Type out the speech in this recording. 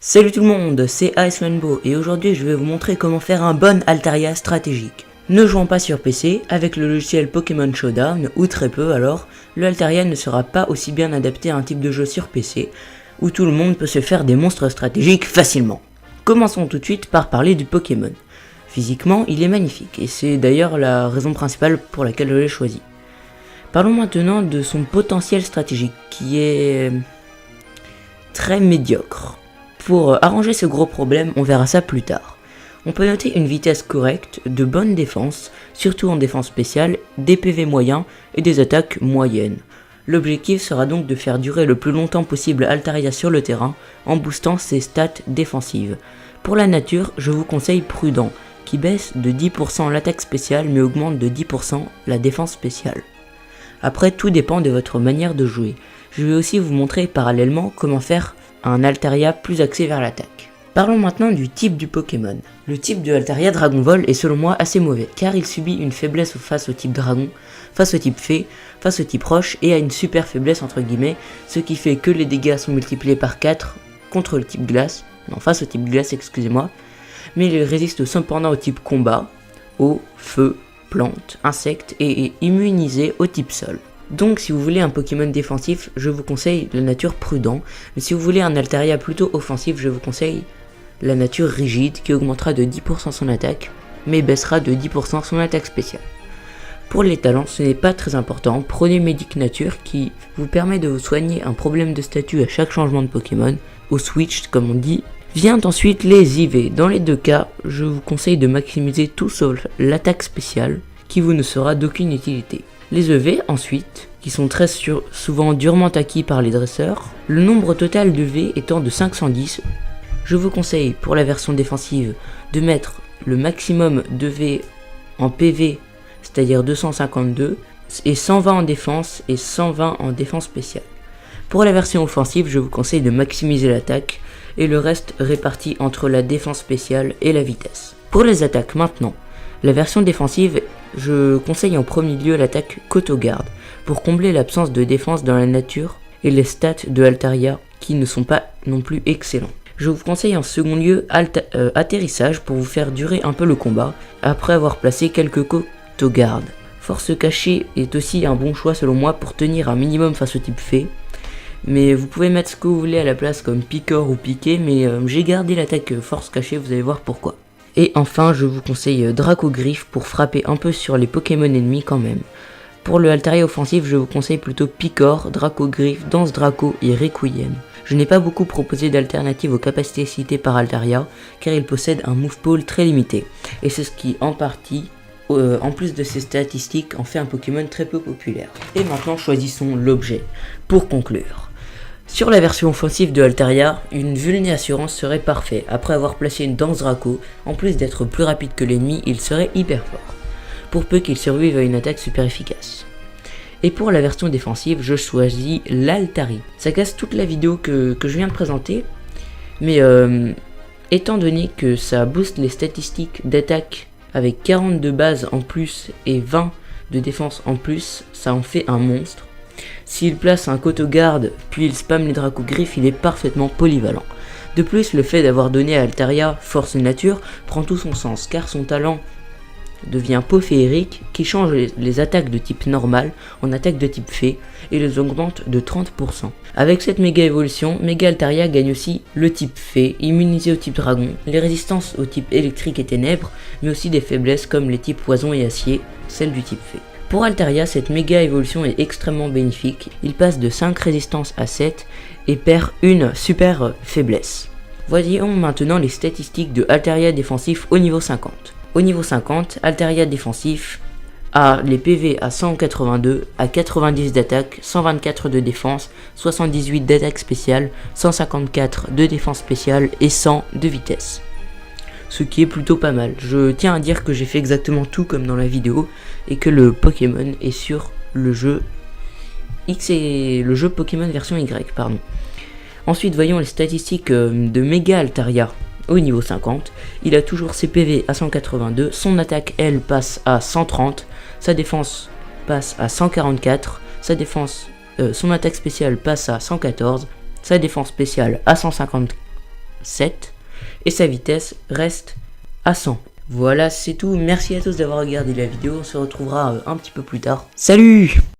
Salut tout le monde, c'est Ice Rainbow et aujourd'hui je vais vous montrer comment faire un bon Altaria stratégique. Ne jouant pas sur PC, avec le logiciel Pokémon Showdown, ou très peu alors, le Altaria ne sera pas aussi bien adapté à un type de jeu sur PC, où tout le monde peut se faire des monstres stratégiques facilement. Commençons tout de suite par parler du Pokémon. Physiquement, il est magnifique, et c'est d'ailleurs la raison principale pour laquelle je l'ai choisi. Parlons maintenant de son potentiel stratégique, qui est très médiocre. Pour arranger ce gros problème, on verra ça plus tard. On peut noter une vitesse correcte, de bonnes défenses, surtout en défense spéciale, des PV moyens et des attaques moyennes. L'objectif sera donc de faire durer le plus longtemps possible Altaria sur le terrain en boostant ses stats défensives. Pour la nature, je vous conseille Prudent, qui baisse de 10% l'attaque spéciale mais augmente de 10% la défense spéciale. Après, tout dépend de votre manière de jouer. Je vais aussi vous montrer parallèlement comment faire un Altaria plus axé vers l'attaque. Parlons maintenant du type du Pokémon. Le type de Altaria Dragon Vol est selon moi assez mauvais, car il subit une faiblesse face au type Dragon, face au type Fée, face au type Roche et a une super faiblesse entre guillemets, ce qui fait que les dégâts sont multipliés par 4 contre le type Glace, face au type Glace excusez-moi, mais il résiste cependant au type Combat, eau, feu, plantes, insectes et est immunisé au type Sol. Donc si vous voulez un Pokémon défensif, je vous conseille la nature Prudent, mais si vous voulez un Altaria plutôt offensif, je vous conseille la nature Rigide qui augmentera de 10% son attaque, mais baissera de 10% son attaque spéciale. Pour les talents, ce n'est pas très important, prenez Médic Nature qui vous permet de vous soigner un problème de statut à chaque changement de Pokémon, au switch comme on dit. Vient ensuite les IV, dans les deux cas, je vous conseille de maximiser tout sauf l'attaque spéciale, qui vous ne sera d'aucune utilité. Les EV ensuite, qui sont très souvent durement acquis par les dresseurs, le nombre total de V étant de 510, je vous conseille pour la version défensive de mettre le maximum de V en PV, c'est-à-dire 252, et 120 en défense et 120 en défense spéciale. Pour la version offensive, je vous conseille de maximiser l'attaque et le reste réparti entre la défense spéciale et la vitesse. Pour les attaques maintenant, la version défensive, je conseille en premier lieu l'attaque Cotogarde pour combler l'absence de défense dans la nature et les stats de Altaria qui ne sont pas non plus excellents. Je vous conseille en second lieu atterrissage pour vous faire durer un peu le combat après avoir placé quelques Cotogardes. Force cachée est aussi un bon choix selon moi pour tenir un minimum face au type Fée. Mais vous pouvez mettre ce que vous voulez à la place comme Piqueur ou Piqué, mais j'ai gardé l'attaque force cachée, vous allez voir pourquoi. Et enfin, je vous conseille Dracogriffe pour frapper un peu sur les Pokémon ennemis quand même. Pour le Altaria offensif, je vous conseille plutôt Picor, Dracogriffe, Danse Draco et Requiem. Je n'ai pas beaucoup proposé d'alternatives aux capacités citées par Altaria, car il possède un move pool très limité. Et c'est ce qui, en partie, en plus de ses statistiques, en fait un Pokémon très peu populaire. Et maintenant, choisissons l'objet. Pour conclure. Sur la version offensive de Altaria, une Vulné Assurance serait parfait. Après avoir placé une Danse Draco, en plus d'être plus rapide que l'ennemi, il serait hyper fort. Pour peu qu'il survive à une attaque super efficace. Et pour la version défensive, je choisis l'Altari. Ça casse toute la vidéo que je viens de présenter, mais étant donné que ça booste les statistiques d'attaque avec 40 de base en plus et 20 de défense en plus, ça en fait un monstre. S'il place un Cotogarde, puis il spamme les Dracogriffes, il est parfaitement polyvalent. De plus, le fait d'avoir donné à Altaria Force Nature prend tout son sens, car son talent devient peau féerique qui change les attaques de type normal en attaques de type fée et les augmente de 30%. Avec cette méga évolution, Méga Altaria gagne aussi le type fée, immunisé au type dragon, les résistances au type électrique et ténèbres, mais aussi des faiblesses comme les types poison et acier, celles du type fée. Pour Altaria, cette méga évolution est extrêmement bénéfique, il passe de 5 résistances à 7 et perd une super faiblesse. Voyons maintenant les statistiques de Altaria défensif au niveau 50. Au niveau 50, Altaria défensif a les PV à 182, à 90 d'attaque, 124 de défense, 78 d'attaque spéciale, 154 de défense spéciale et 100 de vitesse. Ce qui est plutôt pas mal. Je tiens à dire que j'ai fait exactement tout comme dans la vidéo et que le Pokémon est sur le jeu X et le jeu Pokémon version Y, pardon. Ensuite, voyons les statistiques de Méga Altaria au niveau 50. Il a toujours ses PV à 182, son attaque elle passe à 130, sa défense passe à 144, son attaque spéciale passe à 114, sa défense spéciale à 150 7 et sa vitesse reste à 100. Voilà, c'est tout. Merci à tous d'avoir regardé la vidéo. On se retrouvera un petit peu plus tard. Salut!